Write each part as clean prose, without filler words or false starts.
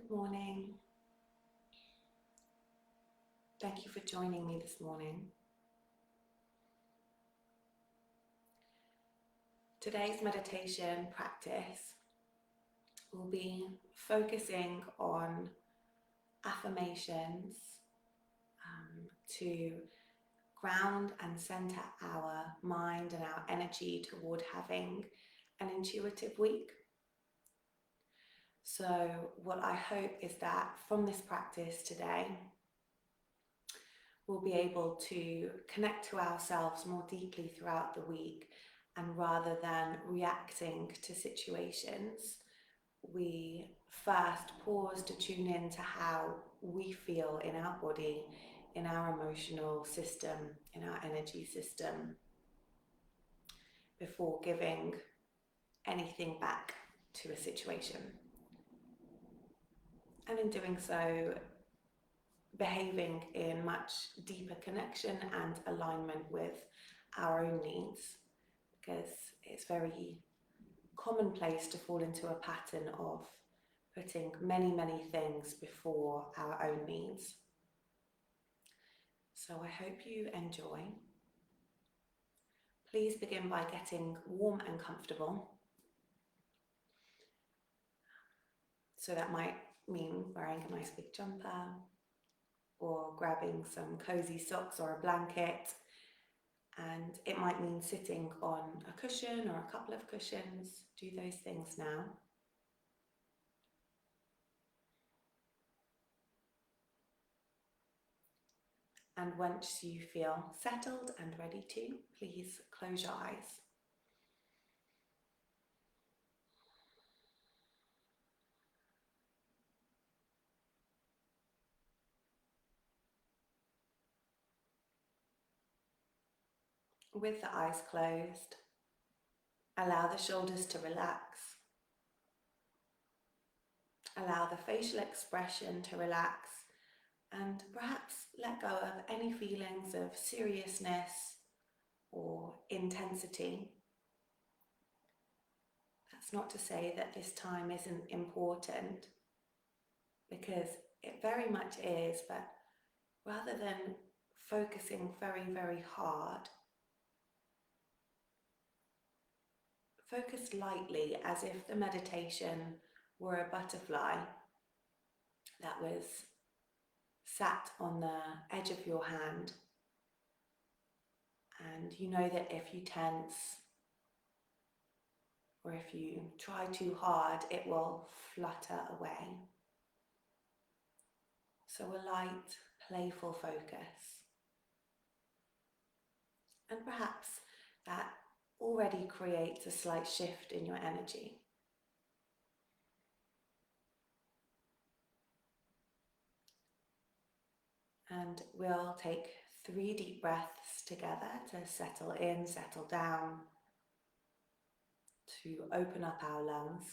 Good morning. Thank you for joining me this morning. Today's meditation practice will be focusing on affirmations to ground and center our mind and our energy toward having an intuitive week. So what I hope is that from this practice today, we'll be able to connect to ourselves more deeply throughout the week, and rather than reacting to situations, we first pause to tune in to how we feel in our body, in our emotional system, in our energy system, before giving anything back to a situation. And in doing so, behaving in much deeper connection and alignment with our own needs, because it's very commonplace to fall into a pattern of putting many things before our own needs. So I hope you enjoy. Please begin by getting warm and comfortable. So that might mean wearing a nice big jumper, or grabbing some cozy socks or a blanket. And it might mean sitting on a cushion or a couple of cushions. Do those things now. And once you feel settled and ready to, please close your eyes. With the eyes closed, allow the shoulders to relax. Allow the facial expression to relax, and perhaps let go of any feelings of seriousness or intensity. That's not to say that this time isn't important, because it very much is, but rather than focusing very hard, focus lightly, as if the meditation were a butterfly that was sat on the edge of your hand. And you know that if you tense or if you try too hard, it will flutter away. So a light, playful focus. And perhaps that already creates a slight shift in your energy. And we'll take 3 deep breaths together to settle in, settle down, to open up our lungs.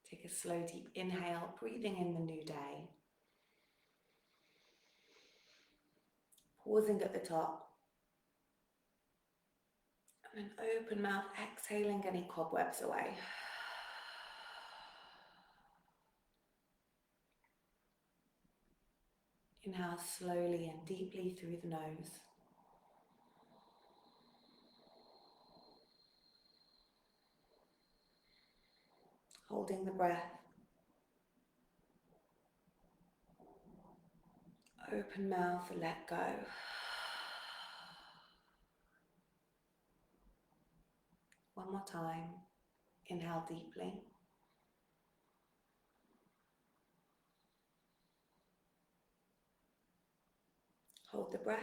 Take a slow, deep inhale, breathing in the new day. Pausing at the top. And an open mouth, exhaling any cobwebs away. Inhale slowly and deeply through the nose. Holding the breath. Open mouth, let go. One more time. Inhale deeply. Hold the breath.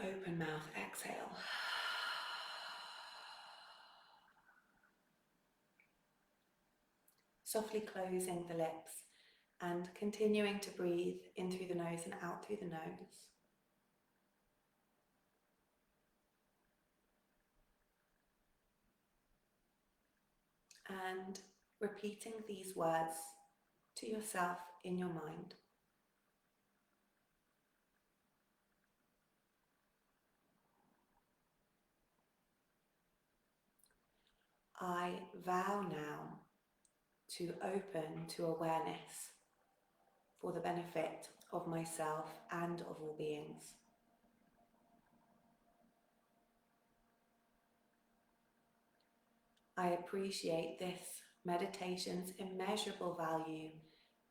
And open mouth, exhale. Softly closing the lips and continuing to breathe in through the nose and out through the nose. And repeating these words to yourself in your mind. I vow now to open to awareness for the benefit of myself and of all beings. I appreciate this meditation's immeasurable value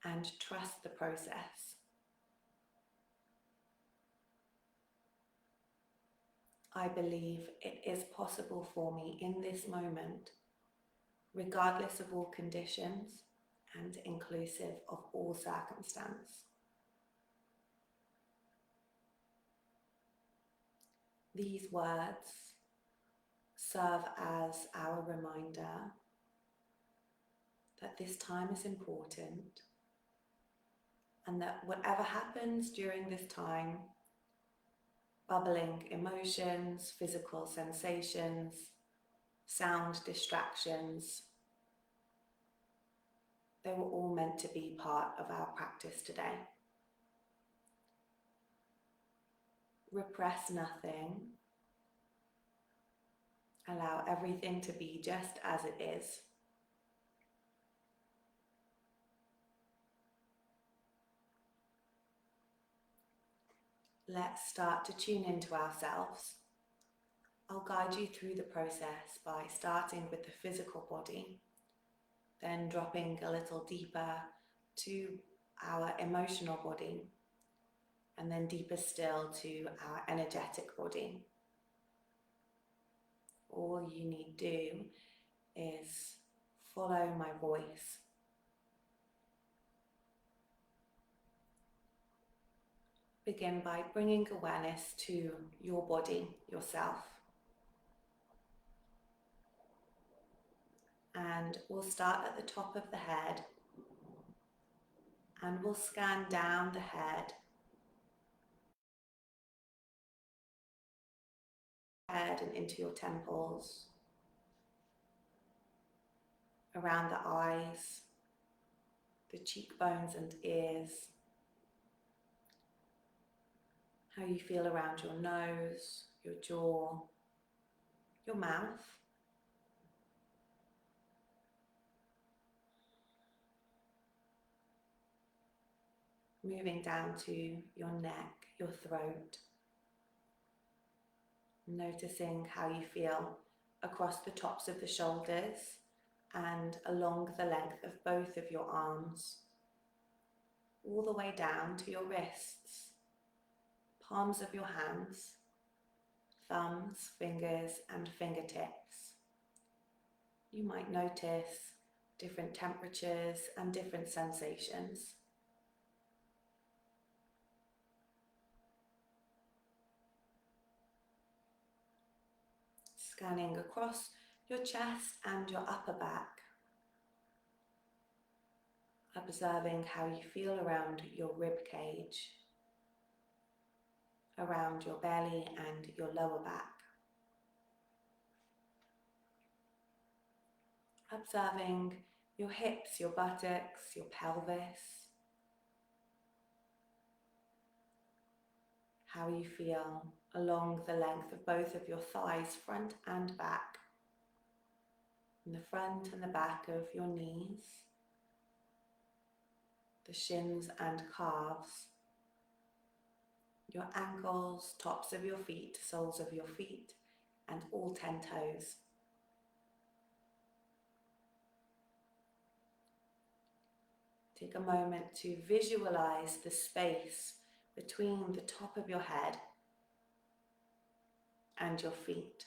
and trust the process. I believe it is possible for me in this moment, regardless of all conditions and inclusive of all circumstance. These words serve as our reminder that this time is important and that whatever happens during this time, bubbling emotions, physical sensations, sound distractions, they were all meant to be part of our practice today. Repress nothing. Allow everything to be just as it is. Let's start to tune into ourselves. I'll guide you through the process by starting with the physical body, then dropping a little deeper to our emotional body, and then deeper still to our energetic body. All you need do is follow my voice. Begin by bringing awareness to your body, yourself. And we'll start at the top of the head and we'll scan down the head and into your temples, around the eyes, the cheekbones and ears, how you feel around your nose, your jaw, your mouth. Moving down to your neck, your throat. Noticing how you feel across the tops of the shoulders and along the length of both of your arms, all the way down to your wrists, palms of your hands, thumbs, fingers, and fingertips. You might notice different temperatures and different sensations. Scanning across your chest and your upper back, observing how you feel around your rib cage, around your belly and your lower back. Observing your hips, your buttocks, your pelvis, how you feel along the length of both of your thighs, front and back, in the front and the back of your knees, the shins and calves, your ankles, tops of your feet, soles of your feet, and all 10 toes. Take a moment to visualize the space between the top of your head and your feet.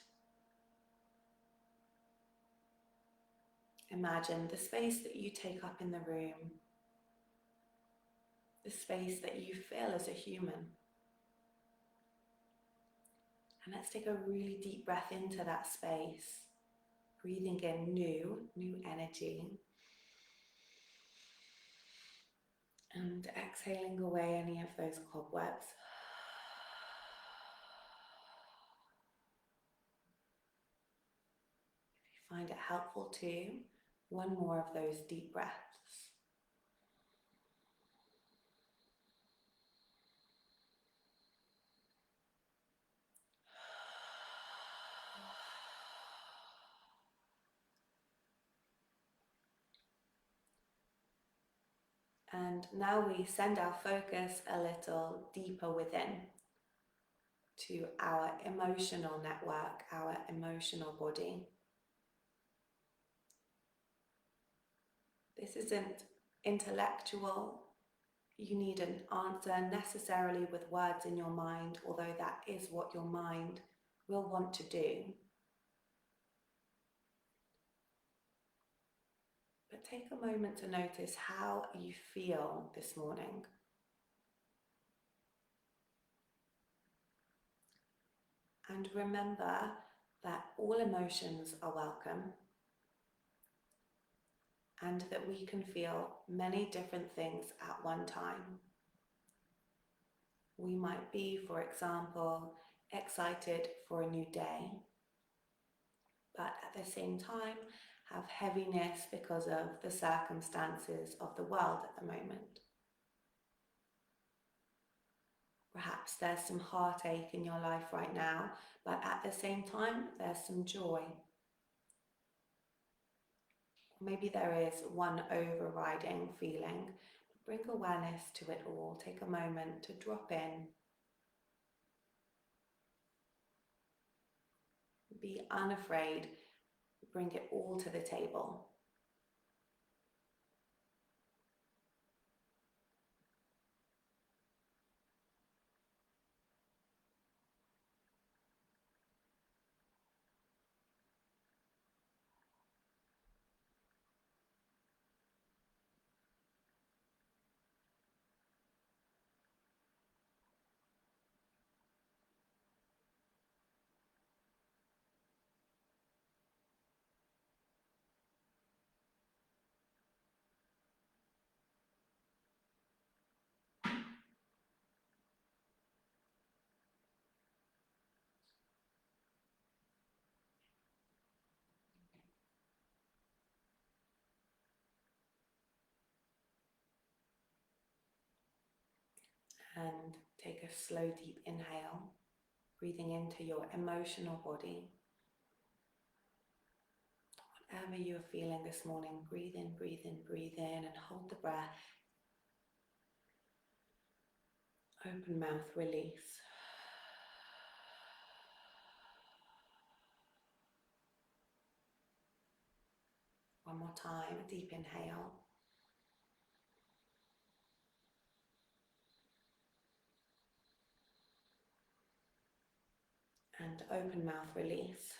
Imagine the space that you take up in the room, the space that you fill as a human. And let's take a really deep breath into that space, breathing in new energy. And exhaling away any of those cobwebs. If you find it helpful too, one more of those deep breaths. And now we send our focus a little deeper within to our emotional network, our emotional body. This isn't intellectual. You needn't answer necessarily with words in your mind, although that is what your mind will want to do. But take a moment to notice how you feel this morning. And remember that all emotions are welcome and that we can feel many different things at one time. We might be, for example, excited for a new day, but at the same time have heaviness because of the circumstances of the world at the moment. Perhaps there's some heartache in your life right now, but at the same time there's some joy. Maybe there is one overriding feeling. Bring awareness to it all. Take a moment to drop in. Be unafraid. Bring it all to the table. And take a slow, deep inhale, breathing into your emotional body. Whatever you're feeling this morning, breathe in, breathe in, breathe in, and hold the breath. Open mouth, release. One more time, a deep inhale. And open mouth, release.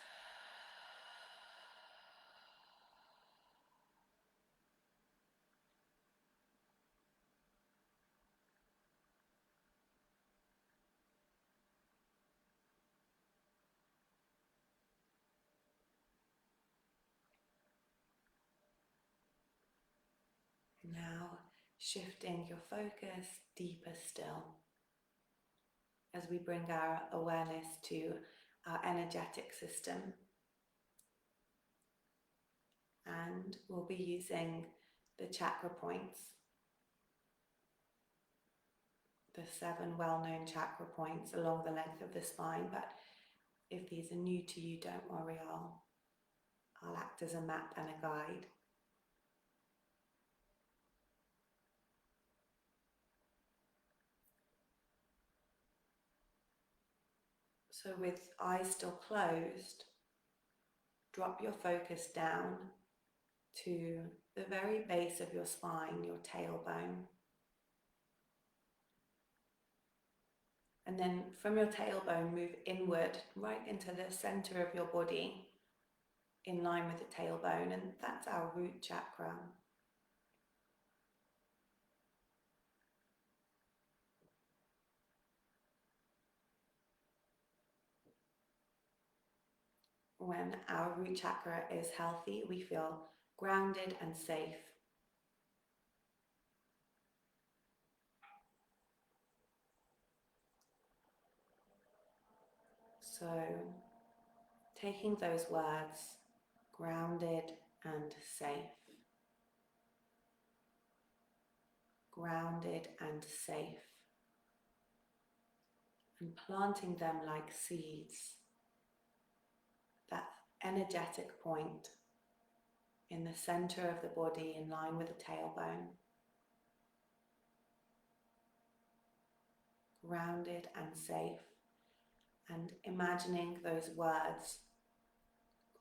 Now shifting your focus deeper still as we bring our awareness to our energetic system. And we'll be using the chakra points, the 7 well-known chakra points along the length of the spine, but if these are new to you, don't worry, I'll act as a map and a guide. So with eyes still closed, drop your focus down to the very base of your spine, your tailbone. And then from your tailbone, move inward right into the center of your body, in line with the tailbone, and that's our root chakra. When our root chakra is healthy, we feel grounded and safe. So, taking those words, grounded and safe, grounded and safe, and planting them like seeds, that energetic point in the center of the body in line with the tailbone. grounded and safe, and imagining those words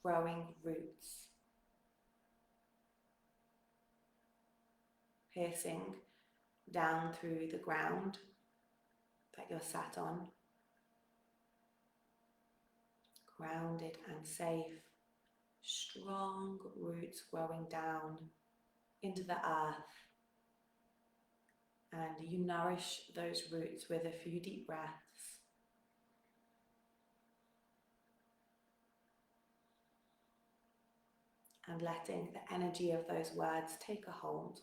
growing roots, piercing down through the ground that you're sat on, grounded and safe, strong roots growing down into the earth, and you nourish those roots with a few deep breaths. And letting the energy of those words take a hold.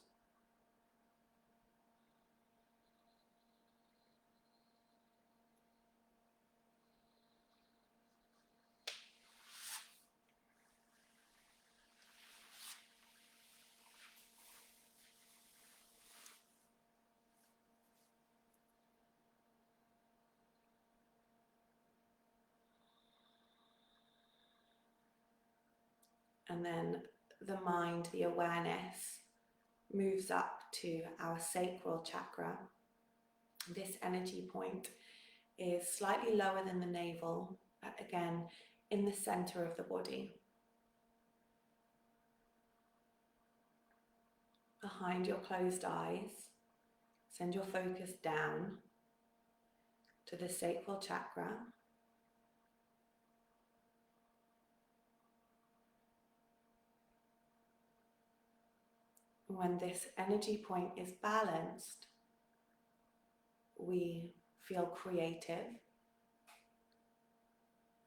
And then the mind, the awareness, moves up to our sacral chakra. This energy point is slightly lower than the navel, but again, in the center of the body. Behind your closed eyes, send your focus down to the sacral chakra. When this energy point is balanced, we feel creative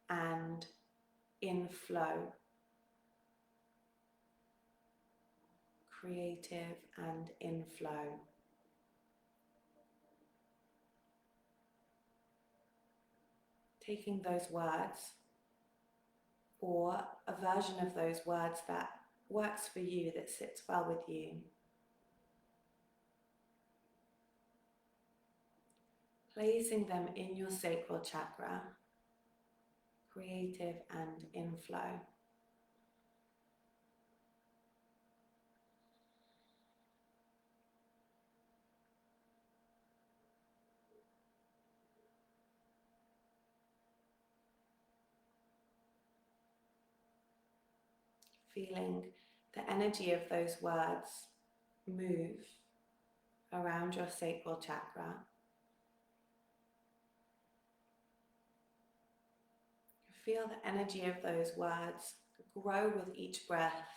and in flow. Creative and in flow. Taking those words, or a version of those words that works for you, that sits well with you, placing them in your sacral chakra, creative and in flow. Feeling the energy of those words move around your sacral chakra. Feel the energy of those words grow with each breath,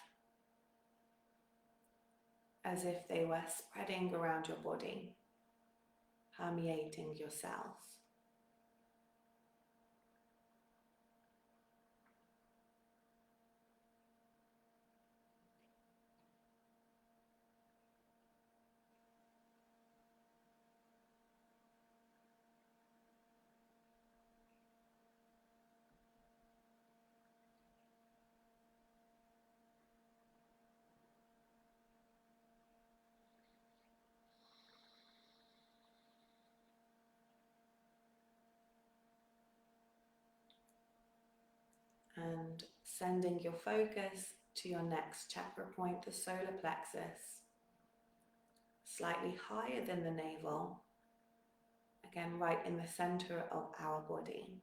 as if they were spreading around your body, permeating your cells. And sending your focus to your next chakra point, the solar plexus, slightly higher than the navel, again right in the center of our body.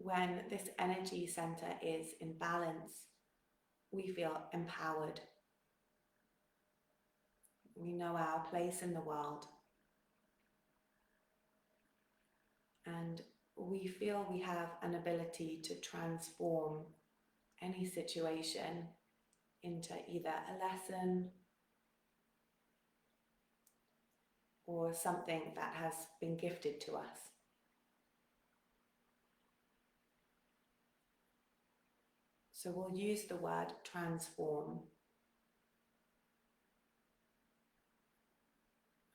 When this energy center is in balance, we feel empowered. We know our place in the world. And we feel we have an ability to transform any situation into either a lesson or something that has been gifted to us. So we'll use the word transform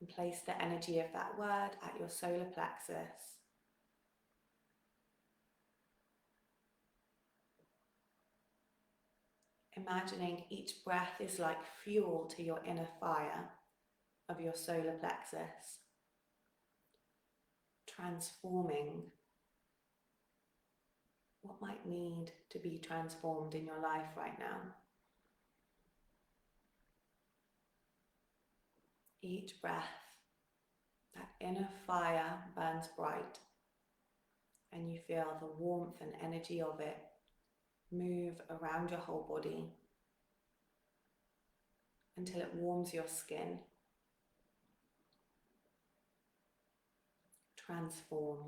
and place the energy of that word at your solar plexus. Imagining each breath is like fuel to your inner fire of your solar plexus, transforming what might need to be transformed in your life right now. Each breath, that inner fire burns bright, and you feel the warmth and energy of it move around your whole body until it warms your skin. Transform.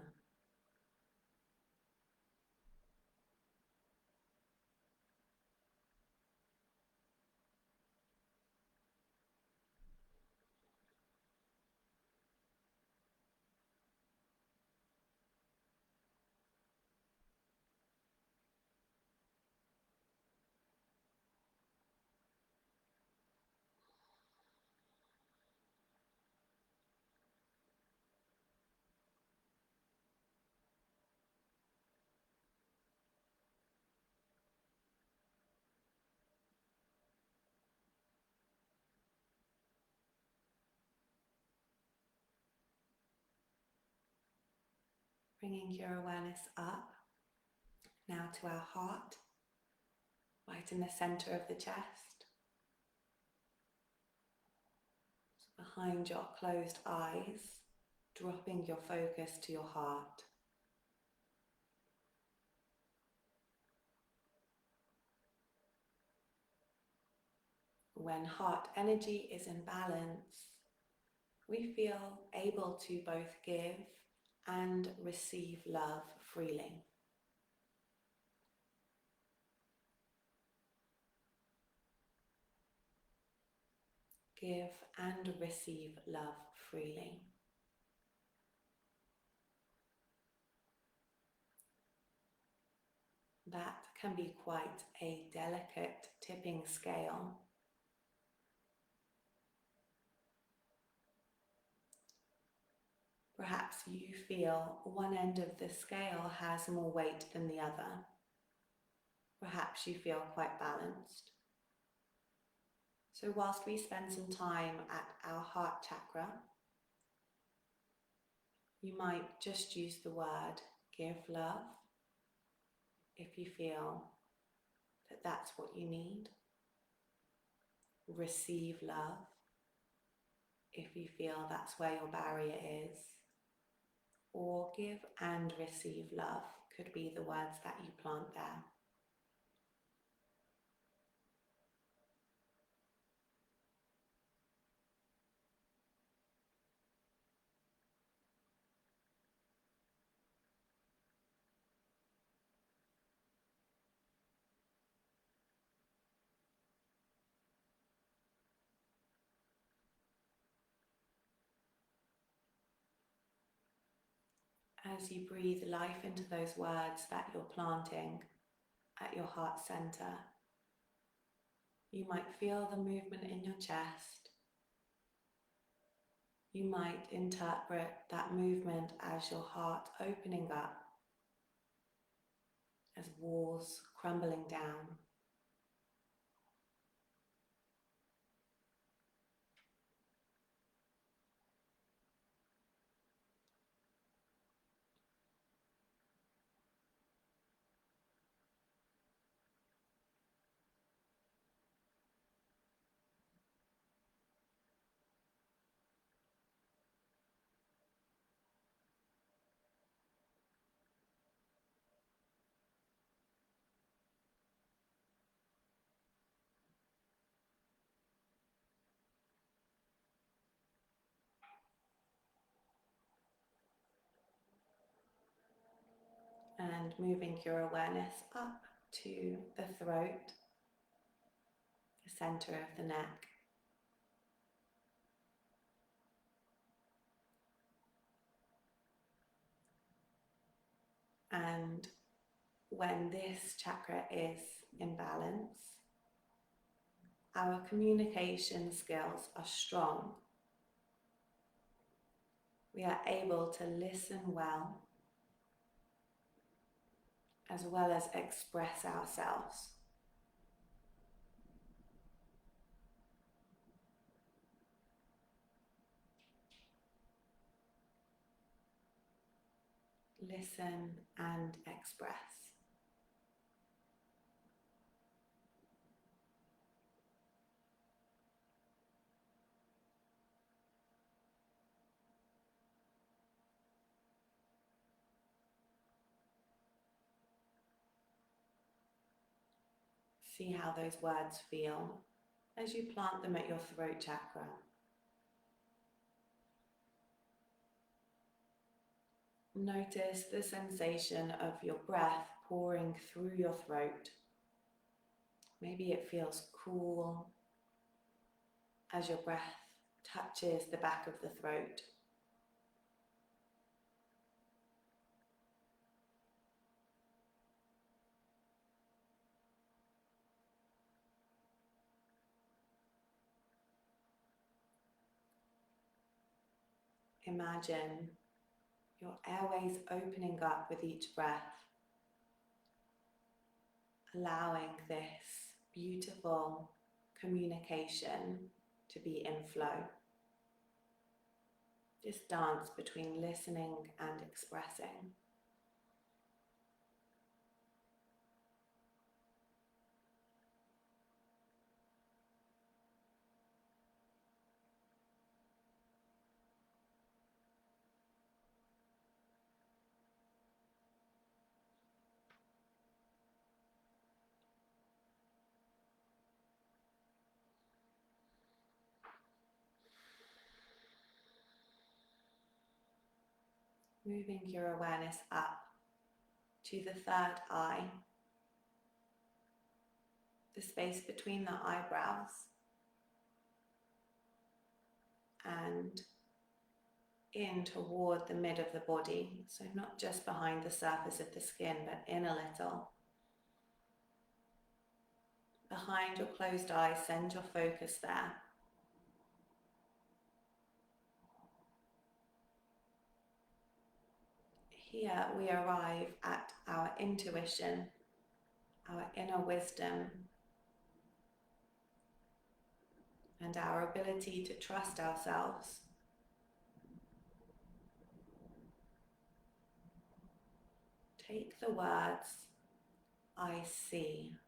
Bringing your awareness up now to our heart, right in the center of the chest. Behind your closed eyes, dropping your focus to your heart. When heart energy is in balance, we feel able to both give and receive love freely. Give and receive love freely. That can be quite a delicate tipping scale. Perhaps you feel one end of the scale has more weight than the other. Perhaps you feel quite balanced. So whilst we spend some time at our heart chakra, you might just use the word give love if you feel that that's what you need. Receive love if you feel that's where your barrier is. Or give and receive love could be the words that you plant there. As you breathe life into those words that you're planting at your heart center, you might feel the movement in your chest. You might interpret that movement as your heart opening up, as walls crumbling down. And moving your awareness up to the throat, the center of the neck. And when this chakra is in balance, our communication skills are strong. We are able to listen well as express ourselves. listen and express. See how those words feel as you plant them at your throat chakra. Notice the sensation of your breath pouring through your throat. Maybe it feels cool as your breath touches the back of the throat. Imagine your airways opening up with each breath, allowing this beautiful communication to be in flow. This dance between listening and expressing. Moving your awareness up to the third eye, the space between the eyebrows, and in toward the mid of the body, so not just behind the surface of the skin, but in a little. Behind your closed eyes, send your focus there. Here we arrive at our intuition, our inner wisdom, and our ability to trust ourselves. Take the words, "I see."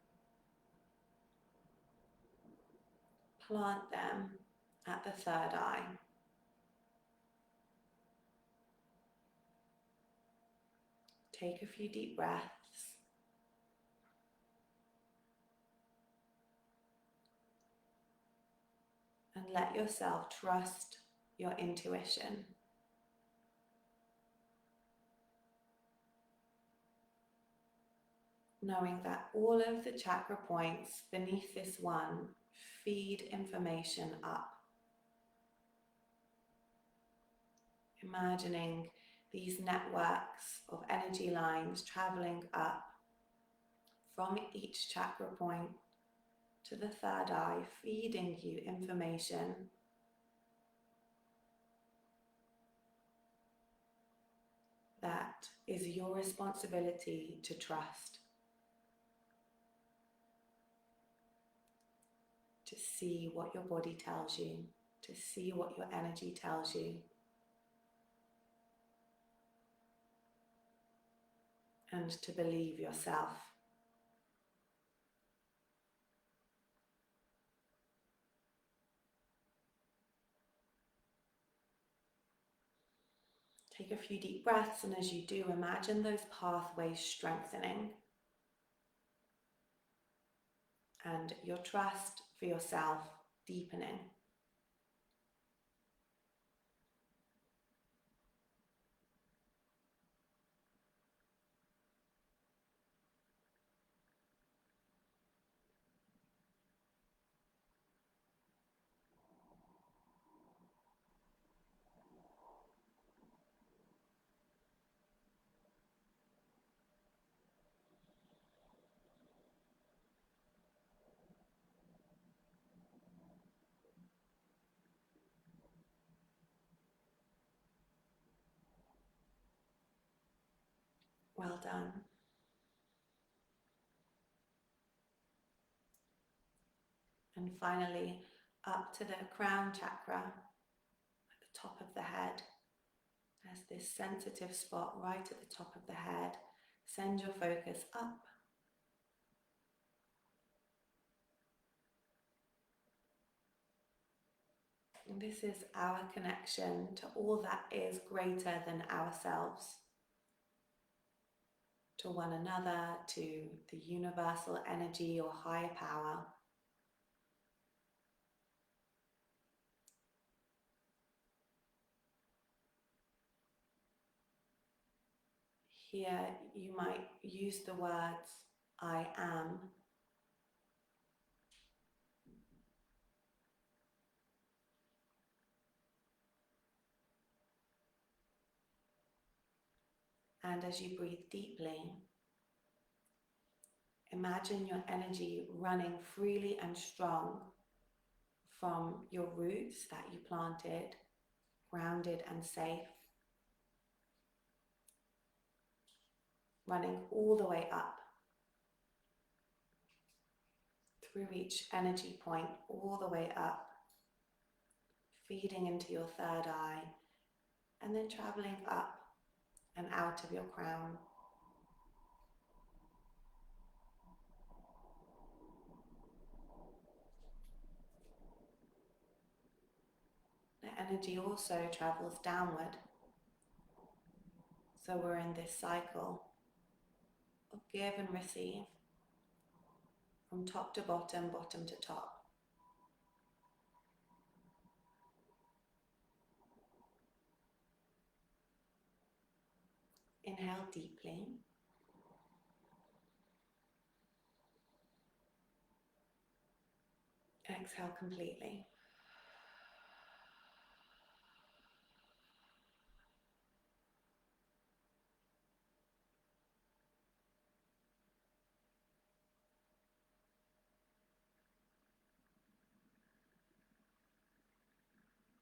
Plant them at the third eye. Take a few deep breaths. And let yourself trust your intuition. Knowing that all of the chakra points beneath this one feed information up. Imagining these networks of energy lines traveling up from each chakra point to the third eye, feeding you information that is your responsibility to trust, to see what your body tells you, to see what your energy tells you, and to believe yourself. Take a few deep breaths, and as you do, imagine those pathways strengthening and your trust for yourself deepening. Well done. And finally, up to the crown chakra at the top of the head. There's this sensitive spot right at the top of the head. Send your focus up. And this is our connection to all that is greater than ourselves, to one another, to the universal energy or higher power. Here you might use the words I am. And as you breathe deeply, imagine your energy running freely and strong from your roots that you planted, grounded and safe, running all the way up through each energy point, all the way up, feeding into your third eye, and then traveling up and out of your crown. The energy also travels downward. So we're in this cycle of give and receive, from top to bottom, bottom to top. Inhale deeply. Exhale completely.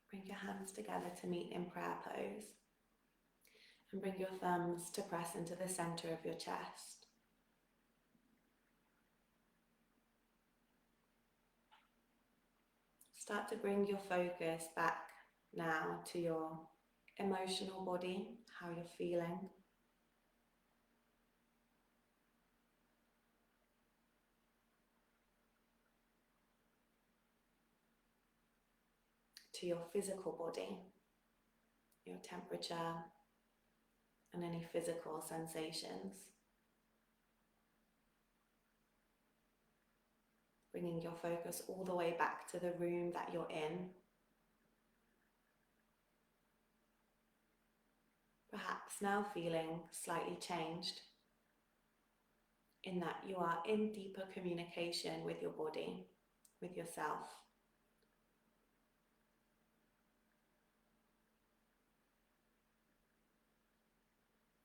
Bring your hands together to meet in prayer pose. And bring your thumbs to press into the center of your chest. Start to bring your focus back now to your emotional body, how you're feeling. To your physical body, your temperature, and any physical sensations. Bringing your focus all the way back to the room that you're in. Perhaps now feeling slightly changed in that you are in deeper communication with your body, with yourself.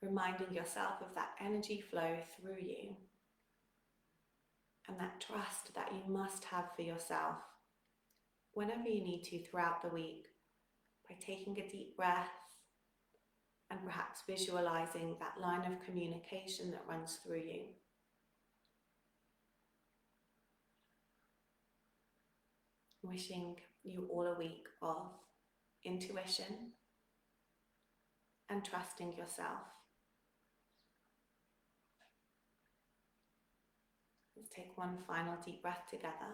Reminding yourself of that energy flow through you and that trust that you must have for yourself whenever you need to throughout the week, by taking a deep breath and perhaps visualizing that line of communication that runs through you. Wishing you all a week of intuition and trusting yourself. Let's take one final deep breath together.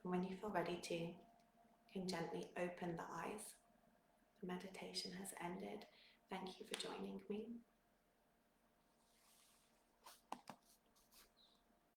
And when you feel ready to, you can gently open the eyes. The meditation has ended. Thank you for joining me.